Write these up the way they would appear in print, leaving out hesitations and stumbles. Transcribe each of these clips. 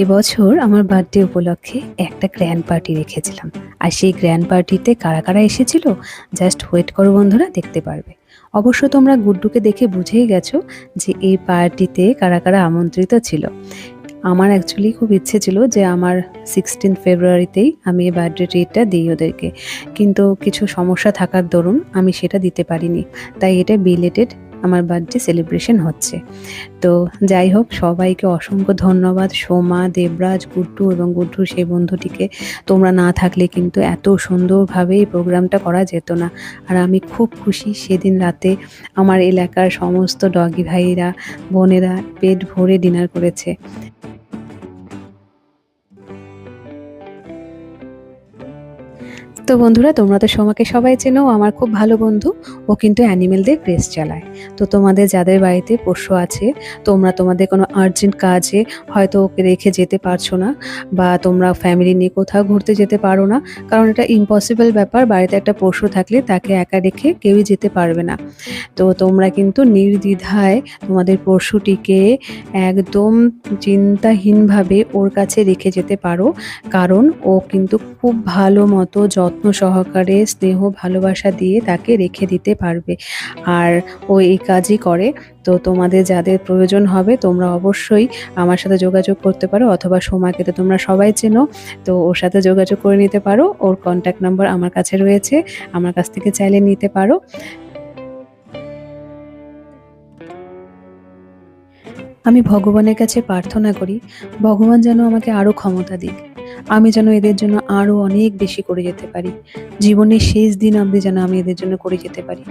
এবছর আমার বার্থডে উপলক্ষে একটা গ্র্যান্ড পার্টি রেখেছিলাম। আর সেই গ্র্যান্ড পার্টিতে কারা কারা এসেছিল জাস্ট ওয়েট করো বন্ধুরা, দেখতে পারবে। অবশ্য তোমরা গুড্ডুকে দেখে বুঝেই গেছো যে এই পার্টিতে কারা কারা আমন্ত্রিত ছিল। আমার অ্যাকচুয়ালি খুব ইচ্ছে ছিল যে আমার 16 ফেব্রুয়ারিতেই আমি এই বার্থডে ট্রিটটা দিই ওদেরকে, কিন্তু কিছু সমস্যা থাকার দরুন আমি সেটা দিতে পারিনি। তাই এটা বিলেটেড আমার বার্থডে সেলিব্রেশন হচ্ছে। তো যাই হোক, সবাইকে অসংখ্য ধন্যবাদ। সোমা, দেবরাজ, গুড্ডু এবং গুড্ডুর সেই বন্ধুটিকে। তোমরা না থাকলে কিন্তু এত সুন্দরভাবে এই প্রোগ্রামটা করা যেত না। আর আমি খুব খুশি, সেদিন রাতে আমার এলাকার সমস্ত ডগি ভাইরা, বোনেরা পেট ভরে ডিনার করেছে। তো বন্ধুরা, তোমরা তো সোমাকে সবাই চেনো, আমার খুব ভালো বন্ধু। ও কিন্তু অ্যানিমেলদের ক্রেজ চালায়। তো তোমাদের যাদের বাড়িতে পোষ্য আছে, তোমরা তোমাদের কোনো আর্জেন্ট কাজে হয়তো ওকে রেখে যেতে পারছো না, বা তোমরা ফ্যামিলি নিয়ে কোথাও ঘুরতে যেতে পারো না, কারণ এটা ইম্পসিবল ব্যাপার। বাড়িতে একটা পোষ্য থাকলে তাকে একা রেখে কেউই যেতে পারবে না। তো তোমরা কিন্তু নির্দ্বিধায় তোমাদের পশুটিকে একদম চিন্তাহীনভাবে ওর কাছে রেখে যেতে পারো, কারণ ও কিন্তু খুব ভালো মতো যত্ন সহকারে স্নেহ ভালোবাসা দিয়ে তাকে রেখে দিতে পারবে। আর ও এই কাজই করে। তো তোমাদের যাদের প্রয়োজন হবে তোমরা অবশ্যই আমার সাথে যোগাযোগ করতে পারো, অথবা সোমাকে তো তোমরা সবাই চেনো, তো ওর সাথে যোগাযোগ করে নিতে পারো। ওর কন্ট্যাক্ট নাম্বার আমার কাছে রয়েছে, আমার কাছ থেকে চাইলে নিতে পারো। আমি ভগবানের কাছে প্রার্থনা করি, ভগবান যেন আমাকে আরও ক্ষমতা দিক। আমি যেন এদের জন্য আরও অনেক বেশি করে যেতে পারি। জীবনের শেষ দিন অবধি যেন আমি এদের জন্য করে যেতে পারি।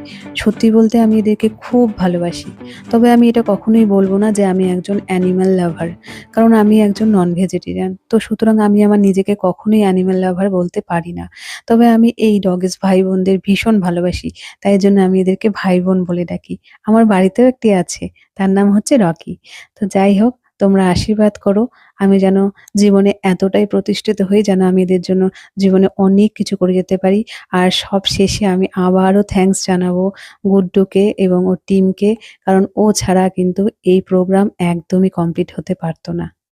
সত্যি বলতে আমি এদেরকে খুব ভালোবাসি। তবে আমি এটা কখনোই বলবো না যে আমি একজন অ্যানিম্যাল লাভার, কারণ আমি একজন নন ভেজিটেরিয়ান। তো সুতরাং আমি আমার নিজেকে কখনোই অ্যানিম্যাল লাভার বলতে পারি না। তবে আমি এই ডগিস ভাই বোনদের ভীষণ ভালোবাসি। তাই জন্য আমি এদেরকে ভাই বোন বলে ডাকি। আমার বাড়িতেও একটি আছে, তার নাম হচ্ছে রকি। তো যাই হোক, তোমরা আশীর্বাদ করো আমি যেন জীবনে এতটাই প্রতিষ্ঠিত হই যেন আমি এদের জন্য জীবনে অনেক কিছু করে যেতে পারি। আর সব শেষে আমি আবারও থ্যাঙ্কস জানাবো গুড্ডুকে এবং ওর টিমকে, কারণ ও ছাড়া কিন্তু এই প্রোগ্রাম একদমই কমপ্লিট হতে পারতো না।